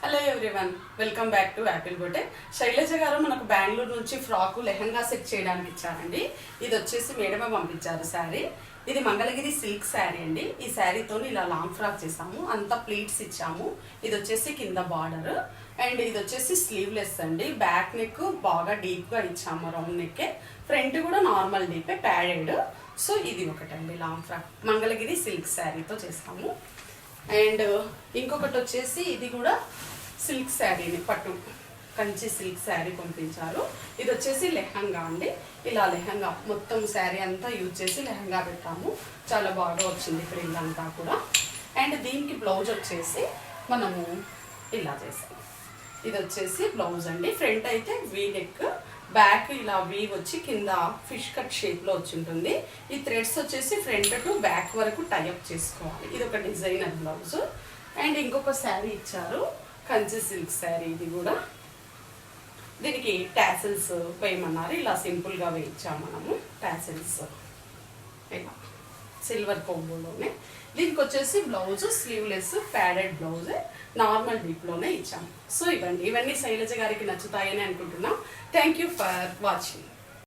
Hello everyone, welcome back to యాపిల్ బొటే. శైలజ గారు మనకు బెంగళూరు నుంచి ఫ్రాకు లెహంగా సెట్ చేయడానికి ఇచ్చారండి. ఇది వచ్చేసి మేడమే పంపించారు శారీ. ఇది మంగళగిరి సిల్క్ శారీ అండి. ఈ శారీతో ఇలా లాంగ్ ఫ్రాక్ చేసాము, అంతా ప్లీట్స్ ఇచ్చాము. ఇది వచ్చేసి కింద బార్డర్ అండ్ ఇది వచ్చేసి స్లీవ్లెస్ అండి. బ్యాక్ నెక్ బాగా డీప్గా ఇచ్చాము, రౌండ్ నెక్. ఫ్రంట్ కూడా నార్మల్ డీపే ప్యాడెడ్. సో ఇది ఒకటండి లాంగ్ ఫ్రాక్ మంగళగిరి సిల్క్ శారీతో చేస్తాము. అండ్ ఇంకొకటి వచ్చేసి ఇది కూడా సిల్క్ శారీని, పట్టు కంచి సిల్క్ శారీ పంపించారు. ఇది వచ్చేసి లెహంగా అండి. ఇలా లెహంగా మొత్తం శారీ అంతా యూజ్ చేసి లెహంగా పెట్టాము. చాలా బాగా వచ్చింది ప్రింట్ అంతా కూడా. అండ్ దీనికి బ్లౌజ్ వచ్చేసి మనము ఇలా చేసాము. ఇది వచ్చేసి బ్లౌజ్ అండి. ఫ్రంట్ అయితే వీ నెక్, బ్యాక్ ఇలా వీవ్ వచ్చి కింద ఫిష్ కట్ షేప్లో వచ్చి ఉంటుంది. ఈ థ్రెడ్స్ వచ్చేసి ఫ్రంట్ టు బ్యాక్ వరకు టైఅప్ చేసుకోవాలి. ఇది ఒక డిజైనర్ బ్లౌజ్. అండ్ ఇంకొక శారీ ఇచ్చారు, కంచి సిల్క్ శారీ. ఇది కూడా దీనికి టాసిల్స్ వేయమన్నారు. ఇలా సింపుల్గా వేయించాము మనము టాసిల్స్, ఇలా సిల్వర్ కొంబోలోనే. దీనికి వచ్చేసి blouse sleeveless padded blouse, normal డీప్లోనే ఇచ్చాము. సో ఇవన్నీ శైలజ గారికి నచ్చుతాయని అనుకుంటున్నాం. Thank you for watching.